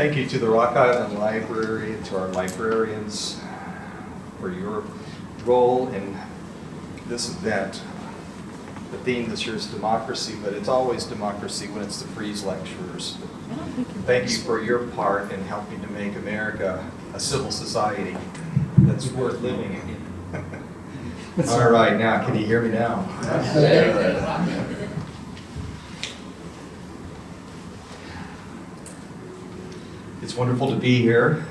Thank you to the Rock Island Library and to our librarians for your role in this event. The theme this year is democracy, but it's always democracy when it's the Frieze lecturers. Thank you for your part in helping to make America a civil society that's worth living in. All right, now, can you hear me now? It's wonderful to be here.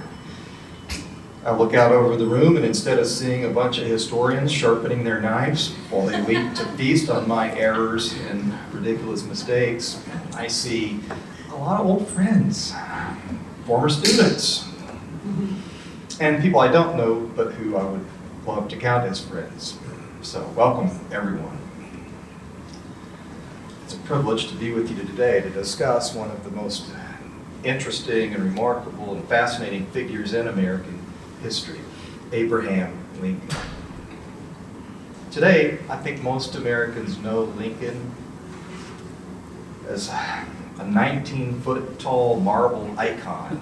I look out over the room, and instead of seeing a bunch of historians sharpening their knives while they wait to feast on my errors and ridiculous mistakes, I see a lot of old friends, former students, and people I don't know, but who I would love to count as friends. So welcome, everyone. It's a privilege to be with you today to discuss one of the most interesting and remarkable and fascinating figures in American history, Abraham Lincoln. Today, I think most Americans know Lincoln as a 19-foot tall marble icon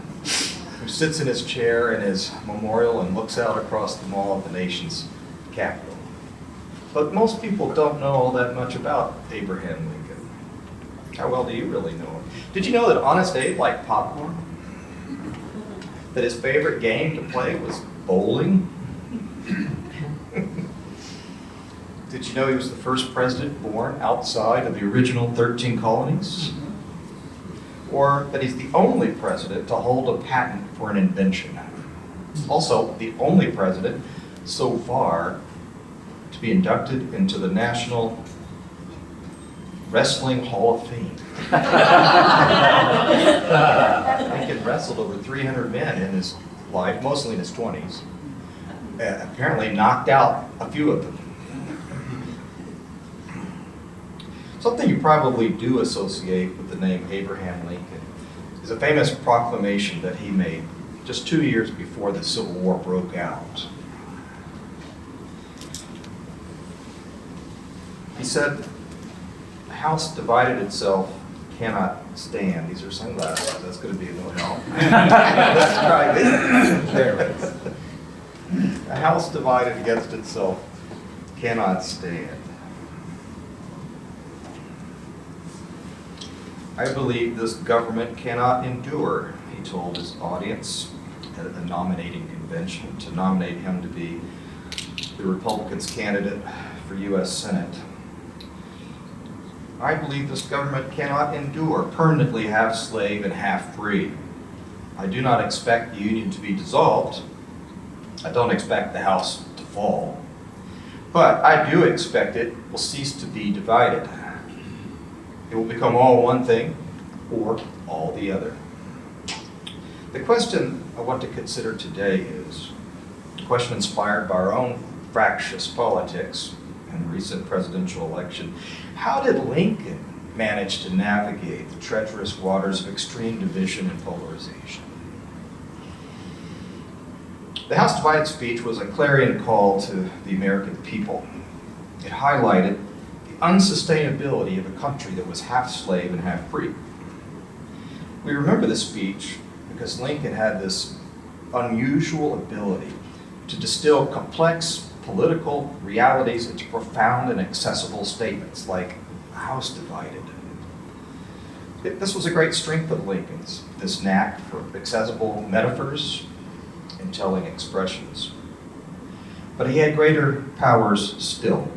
who sits in his chair in his memorial and looks out across the mall of the nation's capital. But most people don't know all that much about Abraham Lincoln. How well do you really know him? Did you know that Honest Abe liked popcorn? That his favorite game to play was bowling? Did you know he was the first president born outside of the original 13 colonies? Or that he's the only president to hold a patent for an invention? Also, the only president so far to be inducted into the National Wrestling Hall of Fame. Lincoln wrestled over 300 men in his life, mostly in his 20s. Apparently knocked out a few of them. Something you probably do associate with the name Abraham Lincoln is a famous proclamation that he made just 2 years before the Civil War broke out. He said, "A house divided itself cannot stand." These are sunglasses. That's going to be no help. Let's try this. There it is. A house divided against itself cannot stand. I believe this government cannot endure, he told his audience at a nominating convention to nominate him to be the Republicans' candidate for U.S. Senate. I believe this government cannot endure permanently half slave and half free. I do not expect the Union to be dissolved. I don't expect the House to fall. But I do expect it will cease to be divided. It will become all one thing or all the other. The question I want to consider today is a question inspired by our own fractious politics in the recent presidential election. How did Lincoln manage to navigate the treacherous waters of extreme division and polarization? The House Divided speech was a clarion call to the American people. It highlighted the unsustainability of a country that was half slave and half free. We remember this speech because Lincoln had this unusual ability to distill complex political realities into profound and accessible statements like "a house divided." This was a great strength of Lincoln's, this knack for accessible metaphors and telling expressions. But he had greater powers still.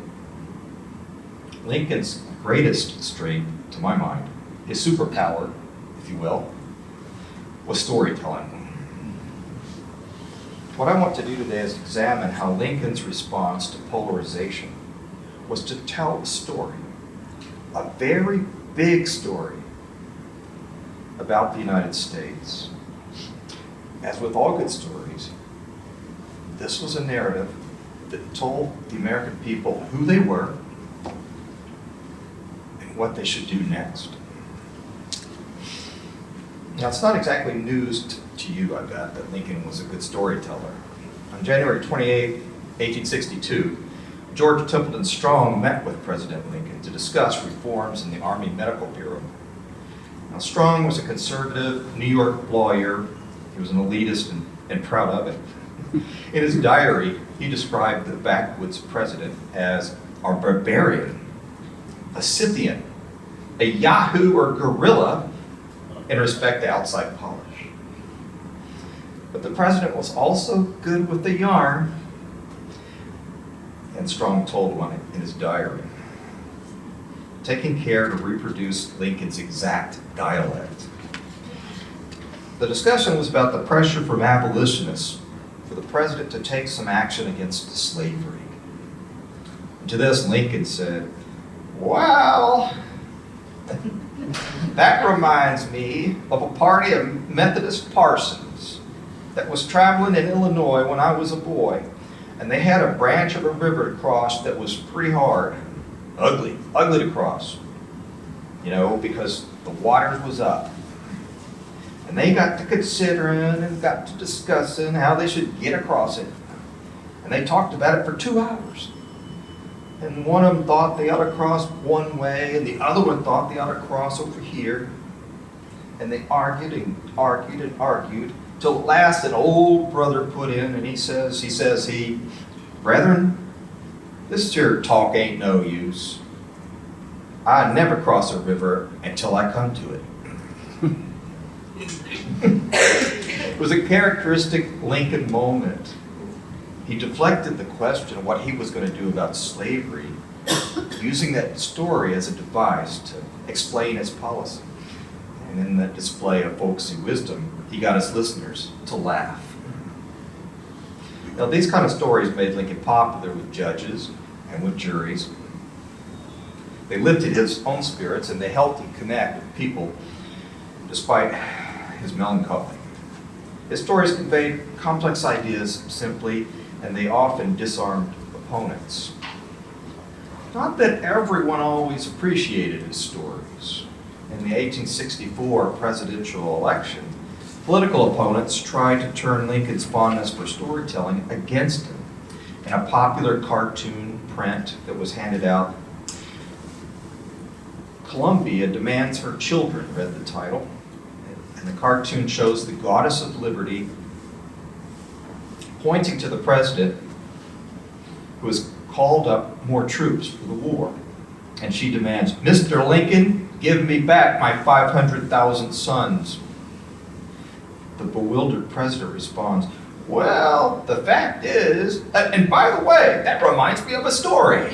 Lincoln's greatest strength, to my mind, his superpower, if you will, was storytelling. What I want to do today is examine how Lincoln's response to polarization was to tell a story, a very big story about the United States. As with all good stories, this was a narrative that told the American people who they were and what they should do next. Now, it's not exactly news to you, I bet, that Lincoln was a good storyteller. On January 28, 1862, George Templeton Strong met with President Lincoln to discuss reforms in the Army Medical Bureau. Now, Strong was a conservative New York lawyer. He was an elitist and proud of it. In his diary, he described the backwoods president as a barbarian, a Scythian, a Yahoo or guerrilla in respect to outside polish. But the president was also good with the yarn, and Strong told one in his diary, taking care to reproduce Lincoln's exact dialect. The discussion was about the pressure from abolitionists for the president to take some action against slavery. And to this, Lincoln said, "Well, that reminds me of a party of Methodist parsons that was traveling in Illinois when I was a boy, and they had a branch of a river to cross that was pretty hard, ugly to cross, because the water was up. And they got to considering and got to discussing how they should get across it. And they talked about it for 2 hours. And one of them thought they ought to cross one way, and the other one thought they ought to cross over here. And they argued and argued and argued, till at last an old brother put in, and he says, "Brethren, this here talk ain't no use. I never cross a river until I come to it." It was a characteristic Lincoln moment. He deflected the question of what he was going to do about slavery, using that story as a device to explain his policy. And in that display of folksy wisdom, he got his listeners to laugh. Now, these kind of stories made Lincoln popular with judges and with juries. They lifted his own spirits, and they helped him connect with people despite his melancholy. His stories conveyed complex ideas simply, and they often disarmed opponents. Not that everyone always appreciated his stories. In the 1864 presidential election, political opponents tried to turn Lincoln's fondness for storytelling against him in a popular cartoon print that was handed out. "Columbia Demands Her Children," read the title. And the cartoon shows the goddess of liberty pointing to the president who has called up more troops for the war. And she demands, "Mr. Lincoln, give me back my 500,000 sons." The bewildered president responds, "Well, the fact is, and by the way, that reminds me of a story."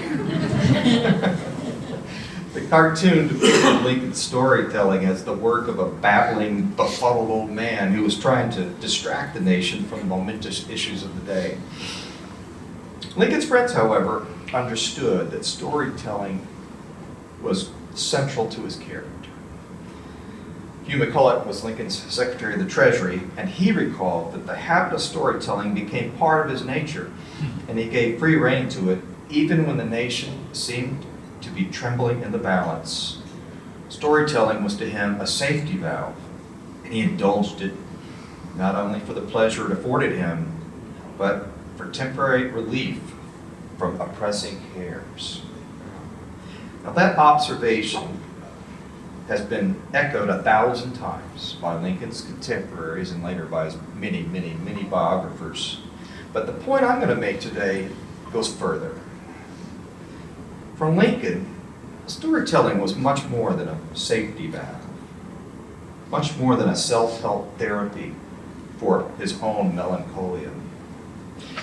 The cartoon depicted Lincoln's storytelling as the work of a babbling, befuddled old man who was trying to distract the nation from the momentous issues of the day. Lincoln's friends, however, understood that storytelling was central to his character. Hugh McCulloch was Lincoln's Secretary of the Treasury, and he recalled that the habit of storytelling became part of his nature, and he gave free rein to it even when the nation seemed to be trembling in the balance. Storytelling was to him a safety valve, and he indulged it not only for the pleasure it afforded him, but for temporary relief from oppressing cares. Now, that observation has been echoed 1,000 times by Lincoln's contemporaries and later by his many, many, many biographers. But the point I'm going to make today goes further. For Lincoln, storytelling was much more than a safety valve, much more than a self-help therapy for his own melancholia.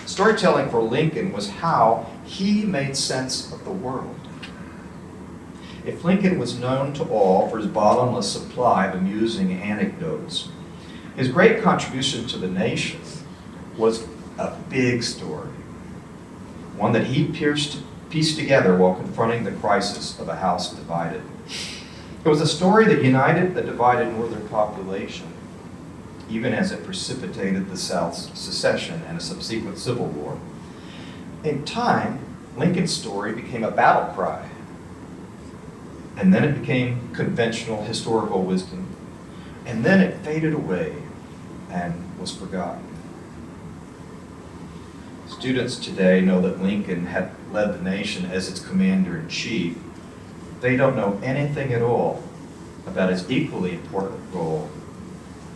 Storytelling for Lincoln was how he made sense of the world. If Lincoln was known to all for his bottomless supply of amusing anecdotes, his great contribution to the nation was a big story, one that he pieced together while confronting the crisis of a house divided. It was a story that united the divided northern population, even as it precipitated the South's secession and a subsequent civil war. In time, Lincoln's story became a battle cry, and then it became conventional historical wisdom, and then it faded away and was forgotten. Students today know that Lincoln had led the nation as its commander-in-chief. They don't know anything at all about his equally important role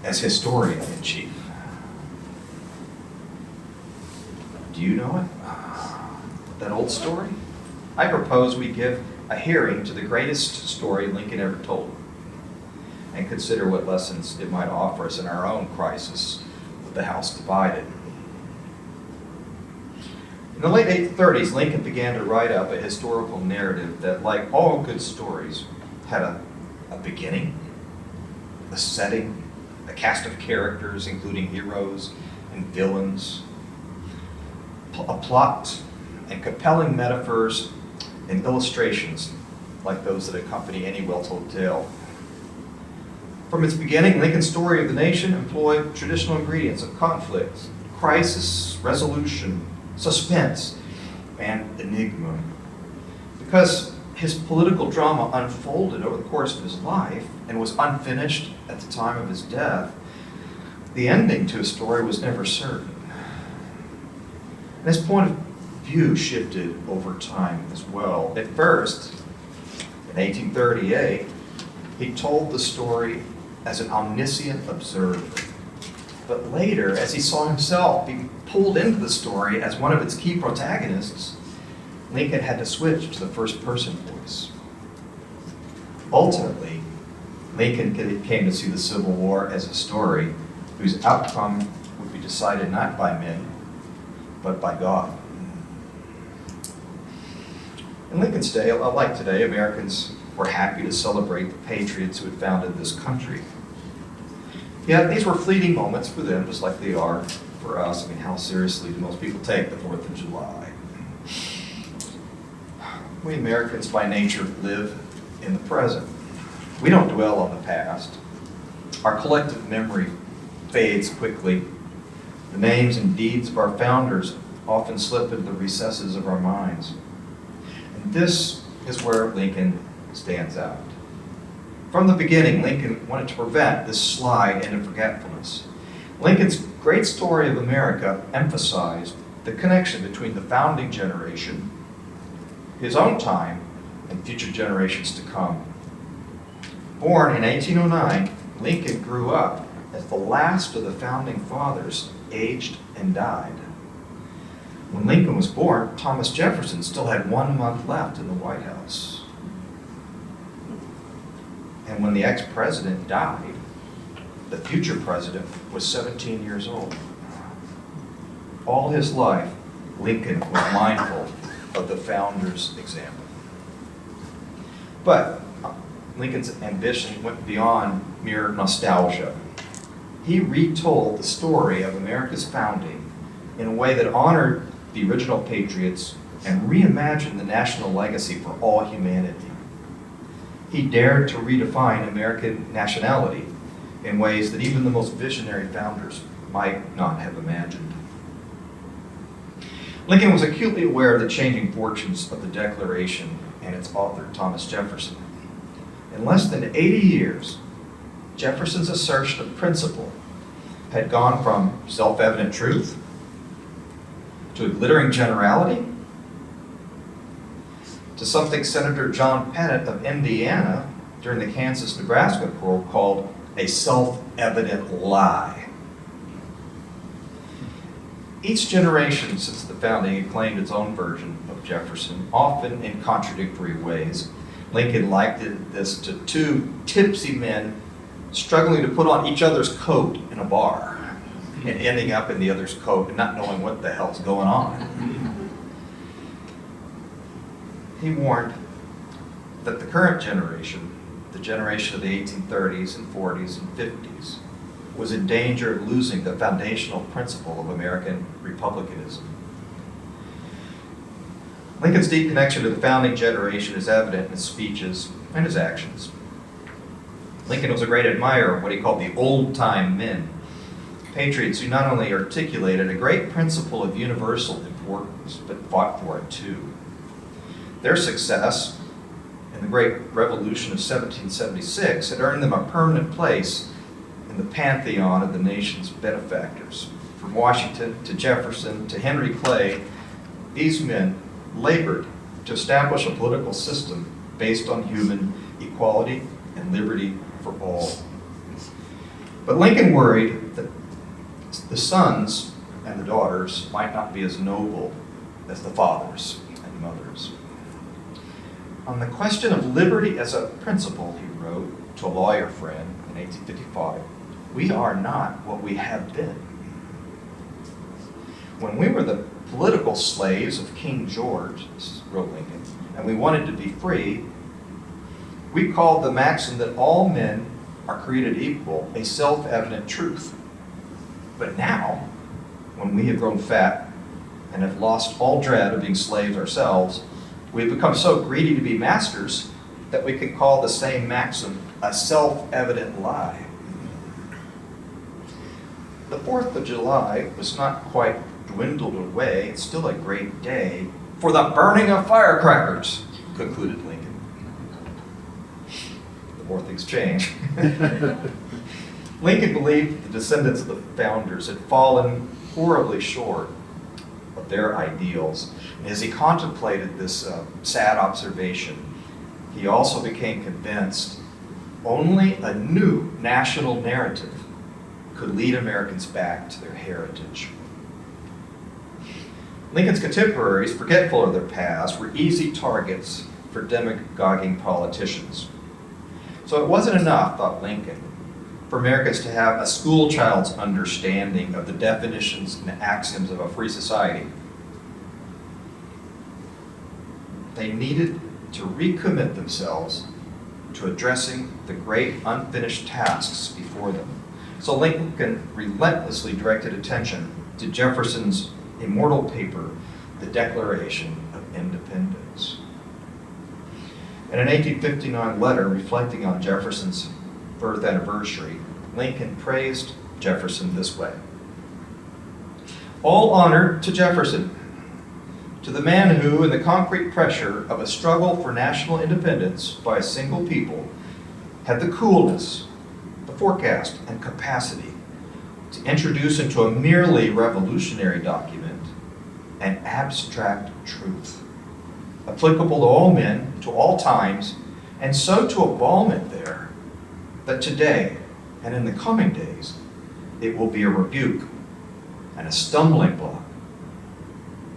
as historian-in-chief. Do you know it? That old story? I propose we give a hearing to the greatest story Lincoln ever told, and consider what lessons it might offer us in our own crisis with the House divided. In the late 1830s, Lincoln began to write up a historical narrative that, like all good stories, had a beginning, a setting, a cast of characters, including heroes and villains, a plot, and compelling metaphors and illustrations like those that accompany any well-told tale. From its beginning, Lincoln's story of the nation employed traditional ingredients of conflict, crisis, resolution, suspense, and enigma. Because his political drama unfolded over the course of his life and was unfinished at the time of his death, the ending to his story was never certain. And his point of view shifted over time as well. At first, in 1838, he told the story as an omniscient observer. But later, as he saw himself being pulled into the story as one of its key protagonists, Lincoln had to switch to the first-person voice. Ultimately, Lincoln came to see the Civil War as a story whose outcome would be decided not by men, but by God. In Lincoln's day, like today, Americans were happy to celebrate the patriots who had founded this country. Yet these were fleeting moments for them, just like they are for us. I mean, how seriously do most people take the 4th of July? We Americans, by nature, live in the present. We don't dwell on the past. Our collective memory fades quickly. The names and deeds of our founders often slip into the recesses of our minds. And this is where Lincoln stands out. From the beginning, Lincoln wanted to prevent this slide into forgetfulness. Lincoln's great story of America emphasized the connection between the founding generation, his own time, and future generations to come. Born in 1809, Lincoln grew up as the last of the founding fathers aged and died. When Lincoln was born, Thomas Jefferson still had 1 month left in the White House. And when the ex-president died, the future president was 17 years old. All his life, Lincoln was mindful of the founder's example. But Lincoln's ambition went beyond mere nostalgia. He retold the story of America's founding in a way that honored the original patriots and reimagined the national legacy for all humanity. He dared to redefine American nationality in ways that even the most visionary founders might not have imagined. Lincoln was acutely aware of the changing fortunes of the Declaration and its author, Thomas Jefferson. In less than 80 years, Jefferson's assertion of principle had gone from self-evident truth to a glittering generality to something Senator John Pettit of Indiana during the Kansas-Nebraska Quarrel called a self-evident lie. Each generation since the founding had claimed its own version of Jefferson, often in contradictory ways. Lincoln likened this to two tipsy men struggling to put on each other's coat in a bar and ending up in the other's coat and not knowing what the hell's going on. He warned that the current generation, the generation of the 1830s and 40s and 50s, was in danger of losing the foundational principle of American republicanism. Lincoln's deep connection to the founding generation is evident in his speeches and his actions. Lincoln was a great admirer of what he called the old-time men, patriots who not only articulated a great principle of universal importance, but fought for it too. Their success in the Great Revolution of 1776 had earned them a permanent place in the pantheon of the nation's benefactors. From Washington to Jefferson to Henry Clay, these men labored to establish a political system based on human equality and liberty for all. But Lincoln worried that the sons and the daughters might not be as noble as the fathers and mothers. On the question of liberty as a principle, he wrote to a lawyer friend in 1855, "We are not what we have been. When we were the political slaves of King George," wrote Lincoln, "and we wanted to be free, we called the maxim that all men are created equal a self-evident truth. But now, when we have grown fat and have lost all dread of being slaves ourselves, we have become so greedy to be masters that we can call the same maxim a self-evident lie." The 4th of July was not quite dwindled away. It's still a great day for the burning of firecrackers, concluded Lincoln. The more things change. Lincoln believed the descendants of the founders had fallen horribly short of their ideals. And as he contemplated this sad observation, he also became convinced only a new national narrative could lead Americans back to their heritage. Lincoln's contemporaries, forgetful of their past, were easy targets for demagoguing politicians. So it wasn't enough, thought Lincoln, for Americans to have a schoolchild's understanding of the definitions and axioms of a free society. They needed to recommit themselves to addressing the great unfinished tasks before them. So Lincoln relentlessly directed attention to Jefferson's immortal paper, the Declaration of Independence. In an 1859 letter reflecting on Jefferson's birth anniversary, Lincoln praised Jefferson this way: "All honor to Jefferson, to the man who, in the concrete pressure of a struggle for national independence by a single people, had the coolness, the forecast, and capacity to introduce into a merely revolutionary document an abstract truth, applicable to all men, to all times, and so to embalm it there, that today and in the coming days it will be a rebuke and a stumbling block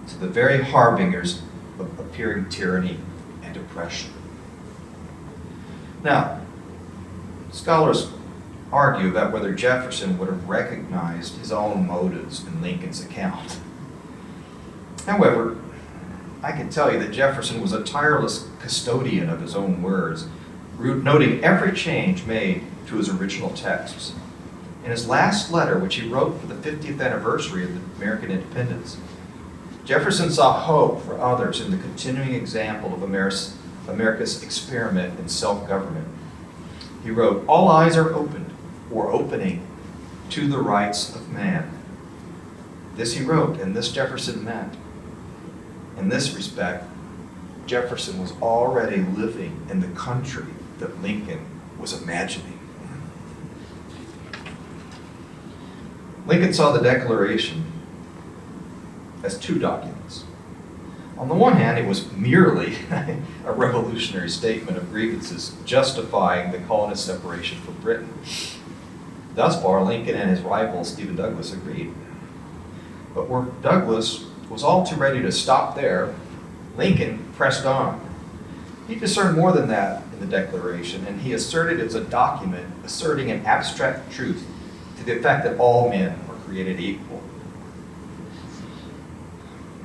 to the very harbingers of appearing tyranny and oppression." Now, scholars argue about whether Jefferson would have recognized his own motives in Lincoln's account. However, I can tell you that Jefferson was a tireless custodian of his own words, noting every change made to his original texts. In his last letter, which he wrote for the 50th anniversary of the American independence, Jefferson saw hope for others in the continuing example of America's experiment in self-government. He wrote, "All eyes are opened, or opening, to the rights of man." This he wrote, and this Jefferson meant. In this respect, Jefferson was already living in the country that Lincoln was imagining. Lincoln saw the Declaration as two documents. On the one hand, it was merely a revolutionary statement of grievances justifying the colonist separation from Britain. Thus far, Lincoln and his rival, Stephen Douglas, agreed. But where Douglas was all too ready to stop there, Lincoln pressed on. He discerned more than that in the Declaration, and he asserted it as a document asserting an abstract truth to the effect that all men were created equal.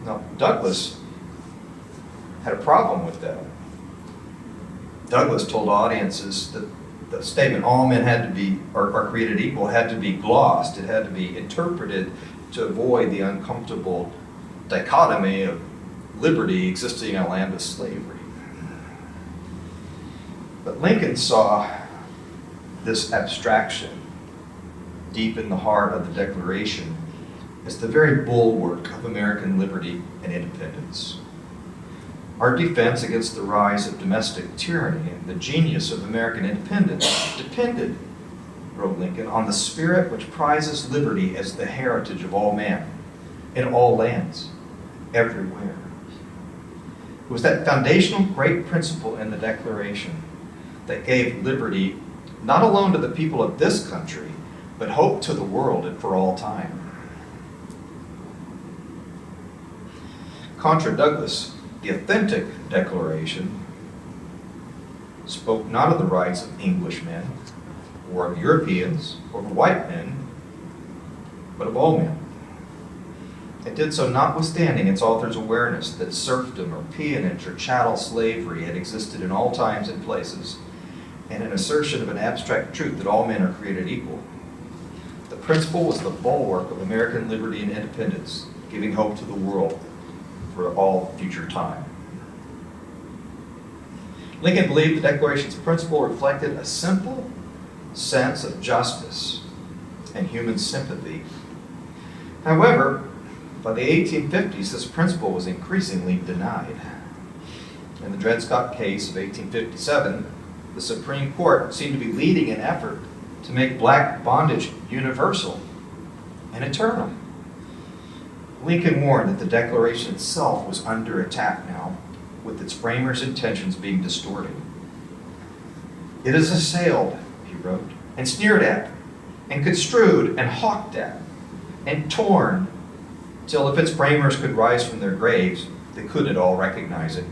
Now, Douglas had a problem with that. Douglas told audiences that the statement, all men are created equal, had to be glossed. It had to be interpreted to avoid the uncomfortable dichotomy of liberty existing in a land of slavery. But Lincoln saw this abstraction deep in the heart of the Declaration as the very bulwark of American liberty and independence. Our defense against the rise of domestic tyranny and the genius of American independence depended, wrote Lincoln, on the spirit which prizes liberty as the heritage of all men, in all lands, everywhere. It was that foundational great principle in the Declaration that gave liberty not alone to the people of this country, but hope to the world and for all time. Contra Douglas, the authentic Declaration, spoke not of the rights of Englishmen, or of Europeans, or of white men, but of all men. It did so notwithstanding its author's awareness that serfdom or peonage or chattel slavery had existed in all times and places, and an assertion of an abstract truth that all men are created equal. The principle was the bulwark of American liberty and independence, giving hope to the world for all future time. Lincoln believed the Declaration's principle reflected a simple sense of justice and human sympathy. However, by the 1850s, this principle was increasingly denied. In the Dred Scott case of 1857, the Supreme Court seemed to be leading an effort to make black bondage universal and eternal. Lincoln warned that the Declaration itself was under attack now, with its framers' intentions being distorted. It is assailed, he wrote, and sneered at, and construed, and hawked at, and torn, till if its framers could rise from their graves, they could at all recognize it.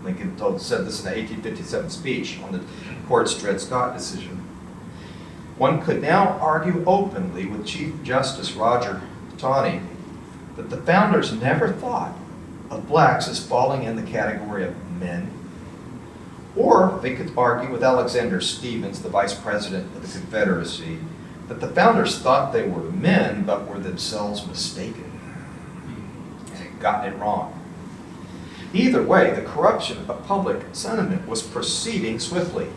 Lincoln said this in an 1857 speech on the court's Dred Scott decision. One could now argue openly with Chief Justice Roger Taney that the founders never thought of blacks as falling in the category of men, or they could argue with Alexander Stephens, the vice president of the Confederacy, that the founders thought they were men but were themselves mistaken and had gotten it wrong. Either way, the corruption of public sentiment was proceeding swiftly.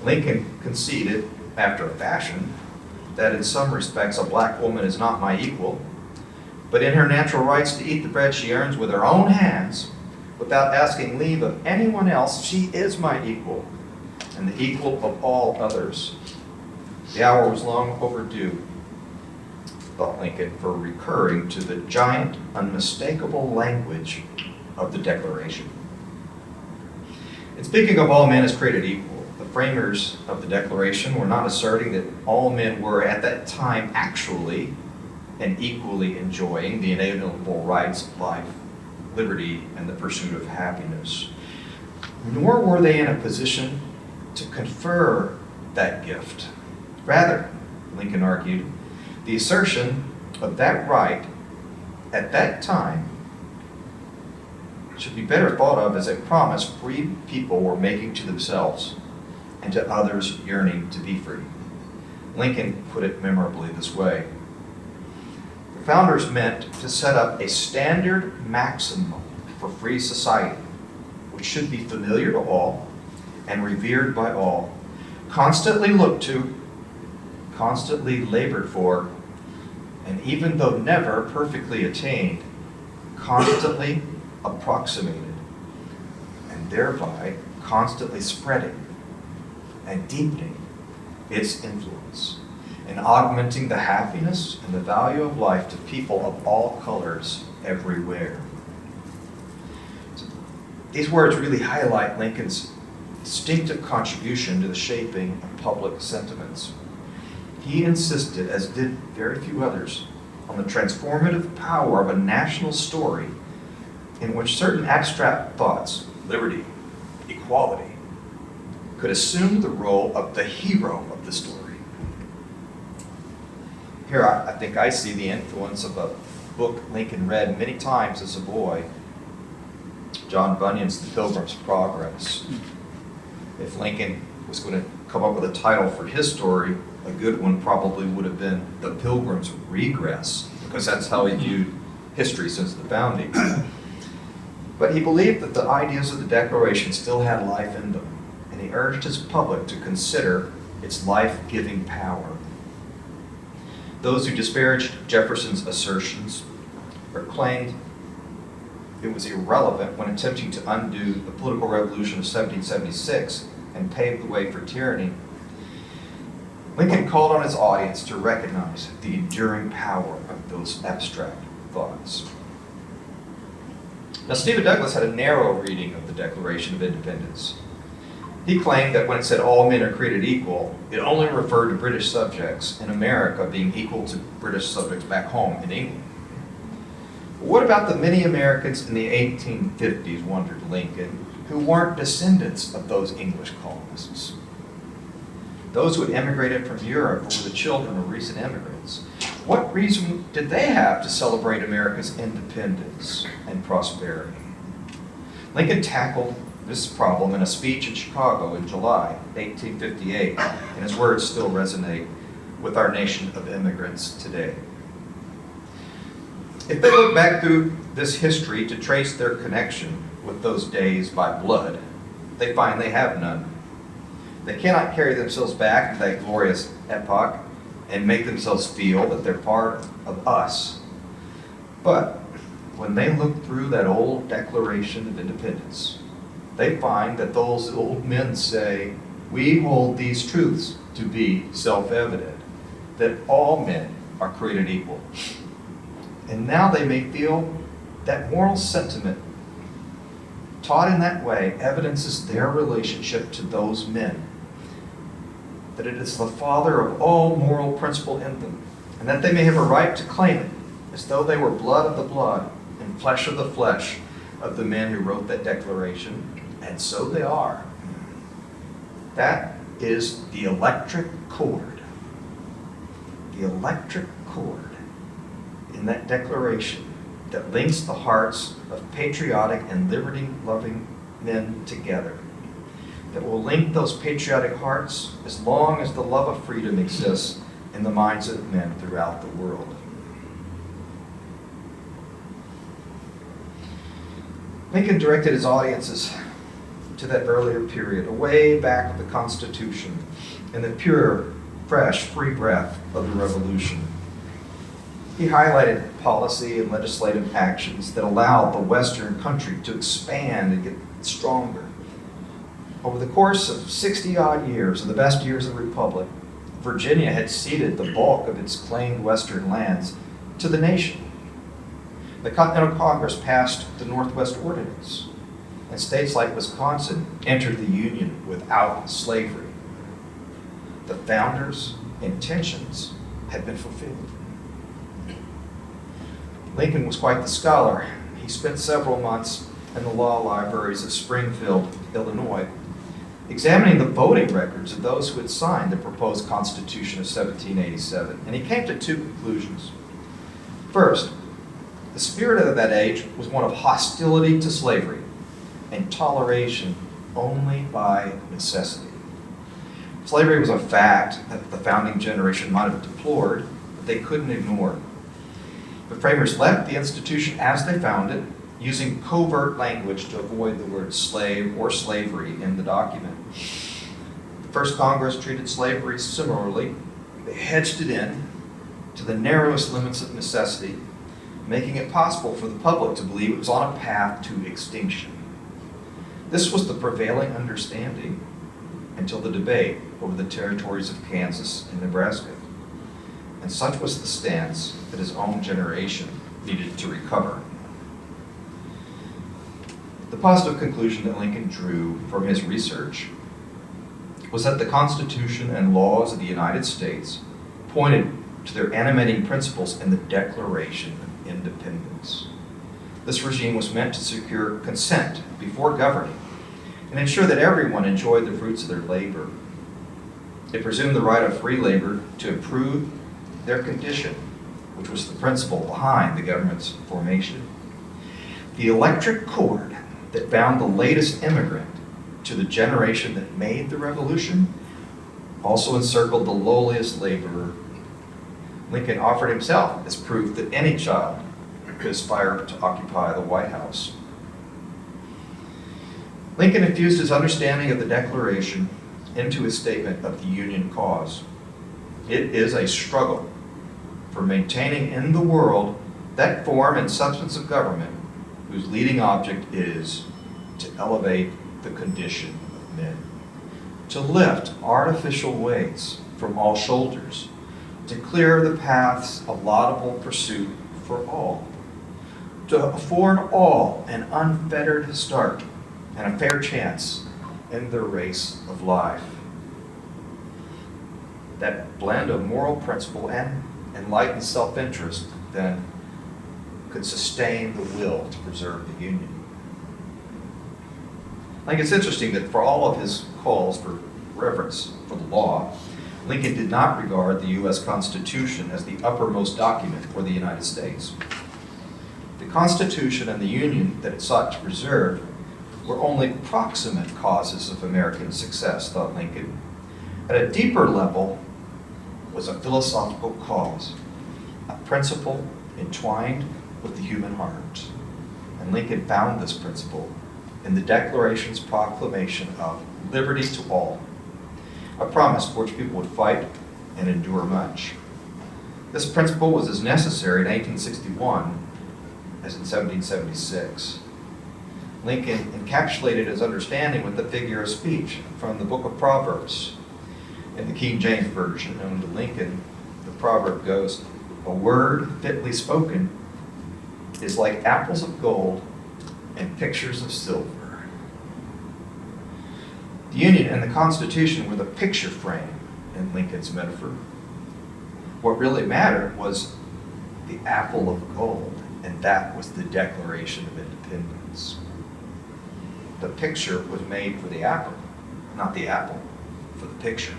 Lincoln conceded, after a fashion, that in some respects a black woman is not my equal, but in her natural rights to eat the bread she earns with her own hands, without asking leave of anyone else, she is my equal, and the equal of all others. The hour was long overdue, thought Lincoln, for recurring to the giant, unmistakable language of the Declaration. In speaking of all men as created equal, the framers of the Declaration were not asserting that all men were at that time actually and equally enjoying the inalienable rights of life, liberty, and the pursuit of happiness. Nor were they in a position to confer that gift. Rather, Lincoln argued, the assertion of that right at that time should be better thought of as a promise free people were making to themselves and to others yearning to be free. Lincoln put it memorably this way: the founders meant to set up a standard maximum for free society, which should be familiar to all and revered by all, constantly looked to, constantly labored for, and even though never perfectly attained, constantly approximated, and thereby constantly spreading and deepening its influence and augmenting the happiness and the value of life to people of all colors everywhere. So these words really highlight Lincoln's distinctive contribution to the shaping of public sentiments. He insisted, as did very few others, on the transformative power of a national story in which certain abstract thoughts, liberty, equality, could assume the role of the hero of the story. Here I think I see the influence of a book Lincoln read many times as a boy, John Bunyan's The Pilgrim's Progress. If Lincoln was going to come up with a title for his story, a good one probably would have been The Pilgrim's Regress, because that's how he viewed history since the founding. But he believed that the ideas of the Declaration still had life in them, and he urged his public to consider its life-giving power. Those who disparaged Jefferson's assertions or claimed it was irrelevant when attempting to undo the political revolution of 1776 and pave the way for tyranny, Lincoln called on his audience to recognize the enduring power of those abstract thoughts. Now, Stephen Douglas had a narrow reading of the Declaration of Independence. He claimed that when it said all men are created equal, it only referred to British subjects in America being equal to British subjects back home in England. But what about the many Americans in the 1850s, wondered Lincoln, who weren't descendants of those English colonists? Those who had emigrated from Europe or were the children of recent immigrants. What reason did they have to celebrate America's independence and prosperity? Lincoln tackled this problem in a speech in Chicago in July 1858, and his words still resonate with our nation of immigrants today. If they look back through this history to trace their connection with those days by blood, they find they have none. They cannot carry themselves back to that glorious epoch and make themselves feel that they're part of us. But when they look through that old Declaration of Independence, they find that those old men say, we hold these truths to be self-evident, that all men are created equal. And now they may feel that moral sentiment taught in that way evidences their relationship to those men, that it is the father of all moral principle in them, and that they may have a right to claim it as though they were blood of the blood and flesh of the flesh of the men who wrote that declaration. And so they are. That is the electric cord. The electric cord in that declaration that links the hearts of patriotic and liberty-loving men together. That will link those patriotic hearts as long as the love of freedom exists in the minds of men throughout the world. Lincoln directed his audiences to that earlier period, away back of the Constitution and the pure, fresh, free breath of the Revolution. He highlighted policy and legislative actions that allowed the Western country to expand and get stronger. Over the course of 60-odd years, of the best years of the Republic, Virginia had ceded the bulk of its claimed Western lands to the nation. The Continental Congress passed the Northwest Ordinance, and states like Wisconsin entered the Union without slavery. The founders' intentions had been fulfilled. Lincoln was quite the scholar. He spent several months in the law libraries of Springfield, Illinois, examining the voting records of those who had signed the proposed Constitution of 1787, and he came to two conclusions. First, the spirit of that age was one of hostility to slavery and toleration only by necessity. Slavery was a fact that the founding generation might have deplored, but they couldn't ignore. The framers left the institution as they found it, using covert language to avoid the word slave or slavery in the document. The first Congress treated slavery similarly. They hedged it in to the narrowest limits of necessity, making it possible for the public to believe it was on a path to extinction. This was the prevailing understanding until the debate over the territories of Kansas and Nebraska. And such was the stance that his own generation needed to recover. The positive conclusion that Lincoln drew from his research was that the Constitution and laws of the United States pointed to their animating principles in the Declaration of Independence. This regime was meant to secure consent before governing and ensure that everyone enjoyed the fruits of their labor. It presumed the right of free labor to improve their condition, which was the principle behind the government's formation. The electric cord that bound the latest immigrant to the generation that made the revolution also encircled the lowliest laborer. Lincoln offered himself as proof that any child could aspire to occupy the White House. Lincoln infused his understanding of the Declaration into his statement of the Union cause. It is a struggle for maintaining in the world that form and substance of government whose leading object is to elevate the condition of men, to lift artificial weights from all shoulders, to clear the paths of laudable pursuit for all, to afford all an unfettered start and a fair chance in the race of life. That blend of moral principle and enlightened self-interest then could sustain the will to preserve the Union. I think it's interesting that for all of his calls for reverence for the law, Lincoln did not regard the U.S. Constitution as the uppermost document for the United States. The Constitution and the Union that it sought to preserve were only proximate causes of American success, thought Lincoln. At a deeper level was a philosophical cause, a principle entwined with the human heart. And Lincoln found this principle in the Declaration's proclamation of liberty to all, a promise for which people would fight and endure much. This principle was as necessary in 1861 as in 1776. Lincoln encapsulated his understanding with the figure of speech from the book of Proverbs. In the King James Version, known to Lincoln, the proverb goes, "A word fitly spoken is like apples of gold and pictures of silver." The Union and the Constitution were the picture frame in Lincoln's metaphor. What really mattered was the apple of gold, and that was the Declaration of Independence. The picture was made for the apple, not the apple for the picture.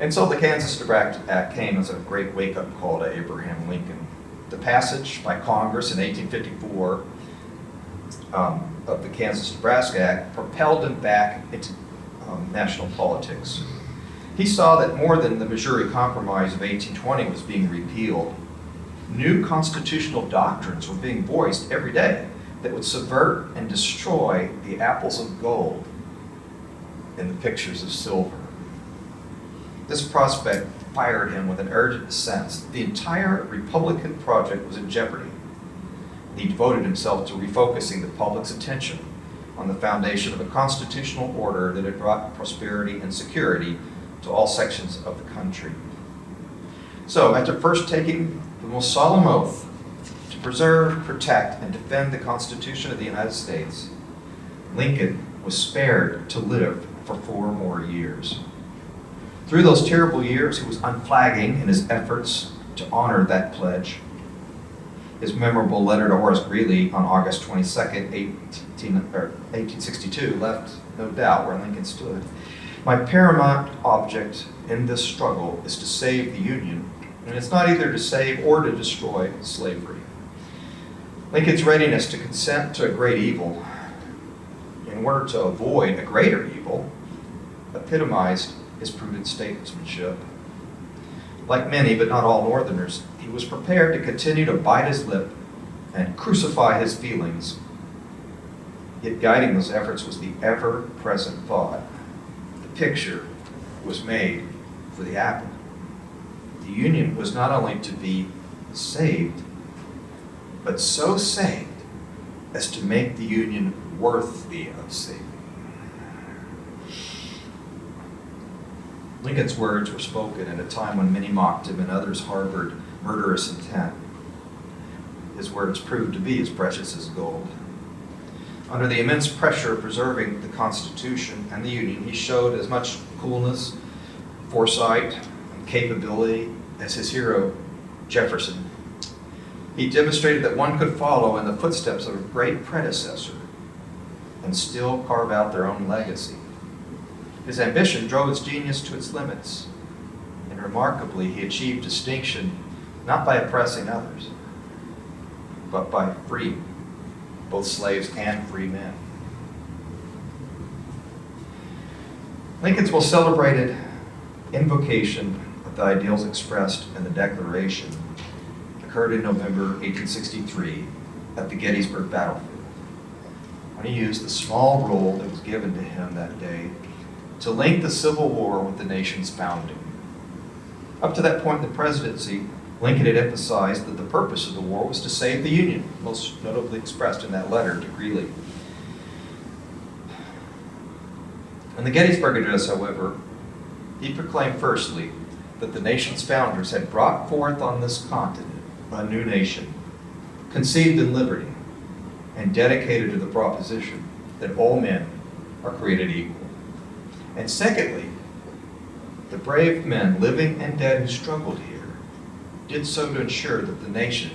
And so the Kansas-Nebraska Act came as a great wake-up call to Abraham Lincoln. The passage by Congress in 1854 of the Kansas-Nebraska Act propelled him back into national politics. He saw that more than the Missouri Compromise of 1820 was being repealed, new constitutional doctrines were being voiced every day that would subvert and destroy the apples of gold and the pictures of silver. This prospect fired him with an urgent sense that the entire Republican project was in jeopardy. He devoted himself to refocusing the public's attention on the foundation of a constitutional order that had brought prosperity and security to all sections of the country. So, after first taking the most solemn oath to preserve, protect, and defend the Constitution of the United States, Lincoln was spared to live for 4 more years. Through those terrible years, he was unflagging in his efforts to honor that pledge. His memorable letter to Horace Greeley on August 22nd, 1862 left no doubt where Lincoln stood. "My paramount object in this struggle is to save the Union, and it's not either to save or to destroy slavery." Lincoln's readiness to consent to a great evil in order to avoid a greater evil epitomized his prudent statesmanship. Like many, but not all Northerners, he was prepared to continue to bite his lip and crucify his feelings. Yet guiding those efforts was the ever-present thought. The picture was made for the apple. The Union was not only to be saved, but so saved as to make the Union worthy of saving. Lincoln's words were spoken at a time when many mocked him and others harbored murderous intent. His words proved to be as precious as gold. Under the immense pressure of preserving the Constitution and the Union, he showed as much coolness, foresight, and capability as his hero, Jefferson. He demonstrated that one could follow in the footsteps of a great predecessor and still carve out their own legacy. His ambition drove his genius to its limits, and remarkably, he achieved distinction not by oppressing others, but by freeing both slaves and free men. Lincoln's most celebrated invocation of the ideals expressed in the Declaration occurred in November 1863 at the Gettysburg battlefield, when he used the small role that was given to him that day to link the Civil War with the nation's founding. Up to that point in the presidency, Lincoln had emphasized that the purpose of the war was to save the Union, most notably expressed in that letter to Greeley. In the Gettysburg Address, however, he proclaimed firstly that the nation's founders had brought forth on this continent a new nation, conceived in liberty, and dedicated to the proposition that all men are created equal. And secondly, the brave men, living and dead, who struggled here, did so to ensure that the nation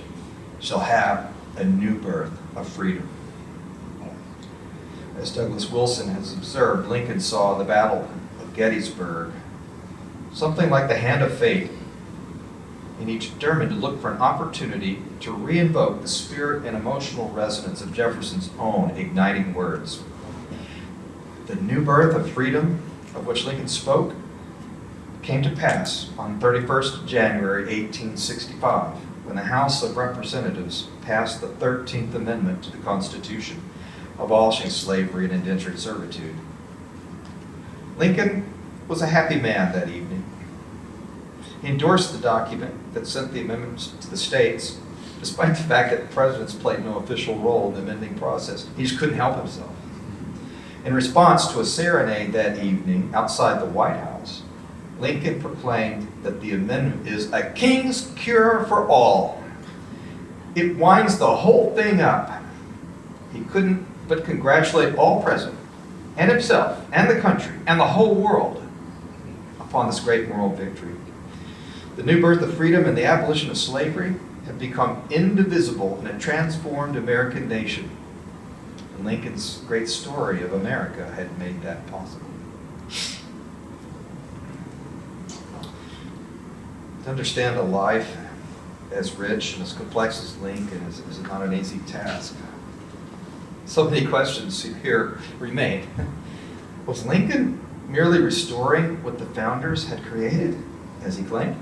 shall have a new birth of freedom. As Douglas Wilson has observed, Lincoln saw the Battle of Gettysburg something like the hand of fate, and he determined to look for an opportunity to reinvoke the spirit and emotional resonance of Jefferson's own igniting words. The new birth of freedom of which Lincoln spoke came to pass on 31st January 1865, when the House of Representatives passed the 13th Amendment to the Constitution, abolishing slavery and indentured servitude. Lincoln was a happy man that evening. He endorsed the document that sent the amendments to the states, despite the fact that presidents played no official role in the amending process. He just couldn't help himself. In response to a serenade that evening outside the White House, Lincoln proclaimed that the amendment is a king's cure for all. It winds the whole thing up. He couldn't but congratulate all present, and himself, and the country, and the whole world upon this great moral victory. The new birth of freedom and the abolition of slavery have become indivisible in a transformed American nation. And Lincoln's great story of America had made that possible. To understand a life as rich and as complex as Lincoln is not an easy task. So many questions here remain. Was Lincoln merely restoring what the founders had created, as he claimed?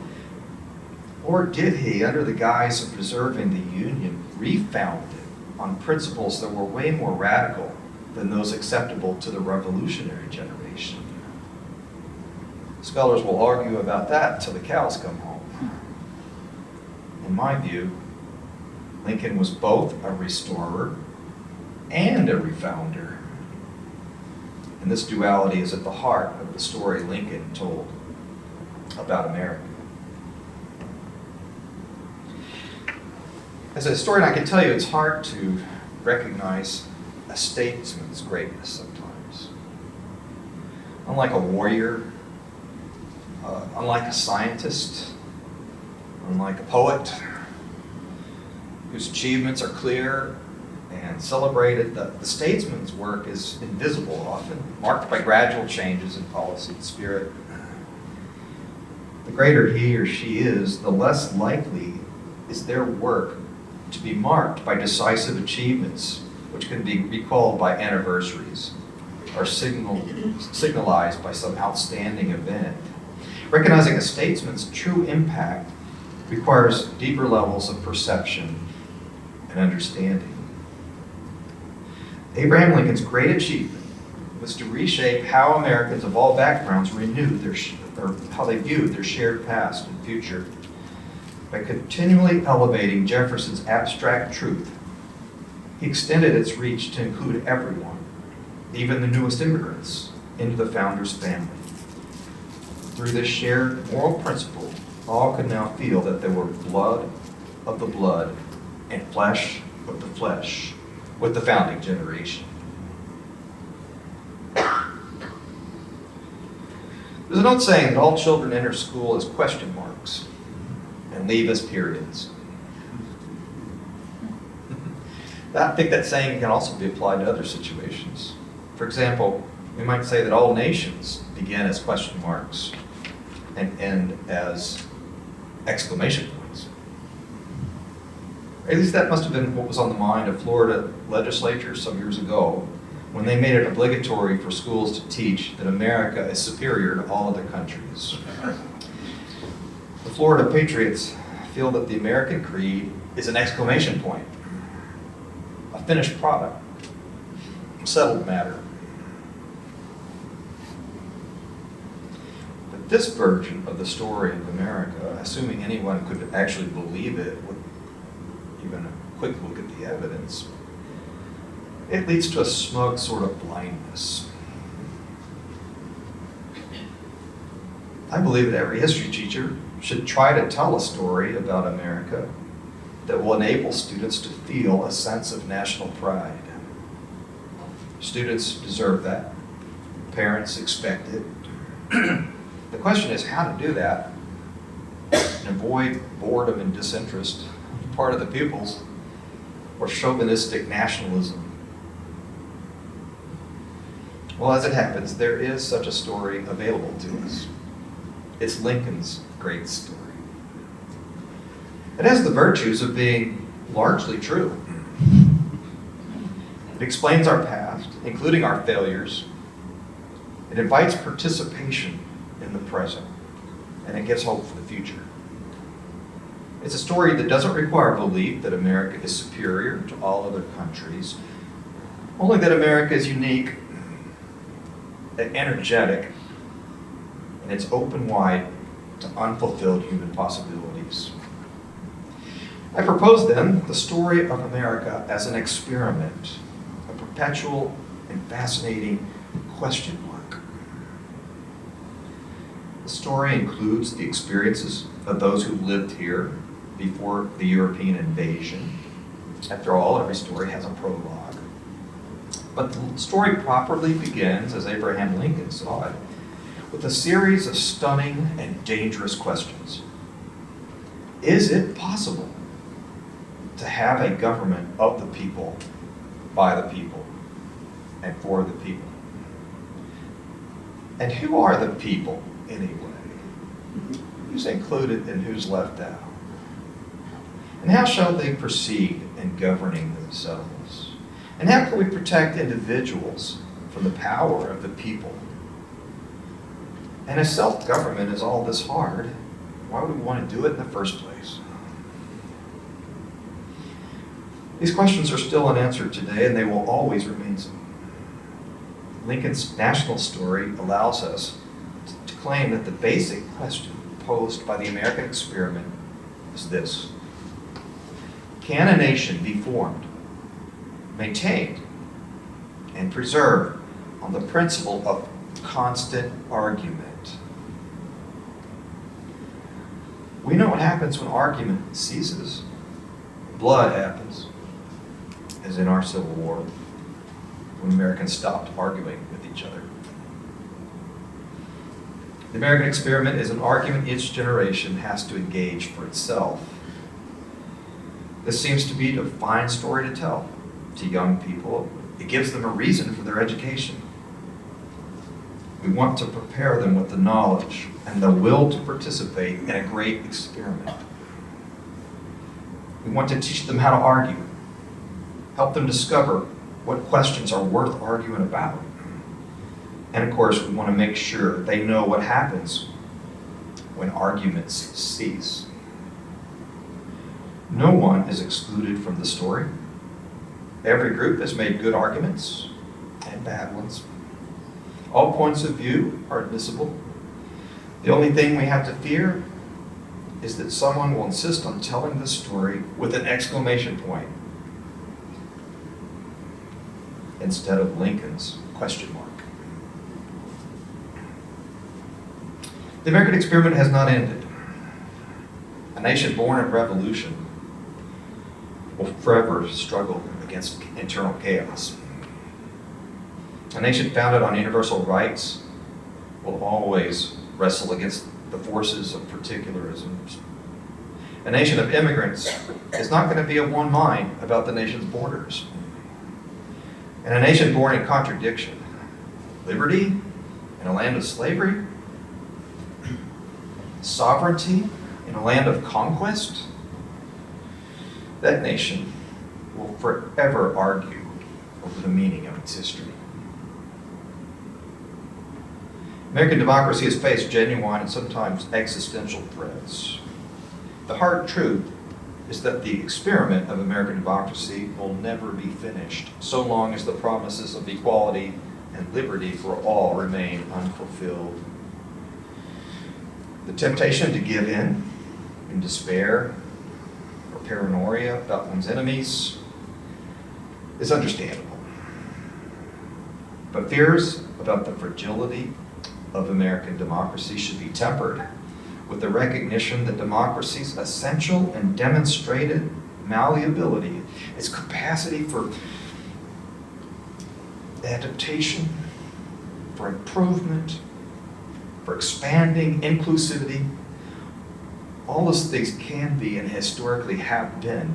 Or did he, under the guise of preserving the Union, refound it on principles that were way more radical than those acceptable to the revolutionary generation? Scholars will argue about that till the cows come home. In my view, Lincoln was both a restorer and a refounder. And this duality is at the heart of the story Lincoln told about America. As a historian, I can tell you it's hard to recognize a statesman's greatness sometimes. Unlike a warrior, unlike a scientist, unlike a poet whose achievements are clear and celebrated, the statesman's work is invisible, often marked by gradual changes in policy and spirit. The greater he or she is, the less likely is their work to be marked by decisive achievements, which can be recalled by anniversaries or signalized by some outstanding event. Recognizing a statesman's true impact requires deeper levels of perception and understanding. Abraham Lincoln's great achievement was to reshape how Americans of all backgrounds renewed or how they viewed their shared past and future. By continually elevating Jefferson's abstract truth, he extended its reach to include everyone, even the newest immigrants, into the founder's family. Through this shared moral principle, all could now feel that they were blood of the blood and flesh of the flesh with the founding generation. There's an old saying that all children enter school as question marks and leave as periods. I think that saying can also be applied to other situations. For example, we might say that all nations begin as question marks and end as exclamation points. At least that must have been what was on the mind of Florida legislature some years ago when they made it obligatory for schools to teach that America is superior to all other countries. The Florida Patriots feel that the American creed is an exclamation point, a finished product, a settled matter. But this version of the story of America, assuming anyone could actually believe it with even a quick look at the evidence, it leads to a smug sort of blindness. I believe that every history teacher should try to tell a story about America that will enable students to feel a sense of national pride. Students deserve that. Parents expect it. The question is how to do that and avoid boredom and disinterest on the part of the pupils or chauvinistic nationalism. Well, as it happens, there is such a story available to us. It's Lincoln's great story. It has the virtues of being largely true. It explains our past, including our failures. It invites participation in the present, and it gives hope for the future. It's a story that doesn't require belief that America is superior to all other countries, only that America is unique and energetic, and it's open wide to unfulfilled human possibilities. I propose then the story of America as an experiment, a perpetual and fascinating question mark. The story includes the experiences of those who lived here before the European invasion. After all, every story has a prologue. But the story properly begins, as Abraham Lincoln saw it, with a series of stunning and dangerous questions. Is it possible to have a government of the people, by the people, and for the people? And who are the people, anyway? Who's included and who's left out? And how shall they proceed in governing themselves? And how can we protect individuals from the power of the people? And if self-government is all this hard, why would we want to do it in the first place? These questions are still unanswered today, and they will always remain so. Lincoln's national story allows us to claim that the basic question posed by the American experiment is this: can a nation be formed, maintained, and preserved on the principle of constant argument? We know what happens when argument ceases. Blood happens, as in our Civil War, when Americans stopped arguing with each other. The American experiment is an argument each generation has to engage for itself. This seems to be a fine story to tell to young people. It gives them a reason for their education. We want to prepare them with the knowledge and the will to participate in a great experiment. We want to teach them how to argue, help them discover what questions are worth arguing about. And of course, we want to make sure they know what happens when arguments cease. No one is excluded from the story. Every group has made good arguments and bad ones. All points of view are admissible. The only thing we have to fear is that someone will insist on telling the story with an exclamation point instead of Lincoln's question mark. The American experiment has not ended. A nation born of revolution will forever struggle against internal chaos. A nation founded on universal rights will always wrestle against the forces of particularisms. A nation of immigrants is not going to be of one mind about the nation's borders. And a nation born in contradiction, liberty in a land of slavery, sovereignty in a land of conquest, that nation will forever argue over the meaning of its history. American democracy has faced genuine and sometimes existential threats. The hard truth is that the experiment of American democracy will never be finished so long as the promises of equality and liberty for all remain unfulfilled. The temptation to give in despair or paranoia about one's enemies is understandable. But fears about the fragility of American democracy should be tempered with the recognition that democracy's essential and demonstrated malleability, its capacity for adaptation, for improvement, for expanding inclusivity. All those things can be and historically have been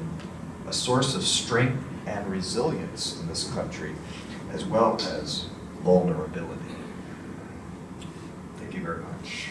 a source of strength and resilience in this country, as well as vulnerability. Thank you very much.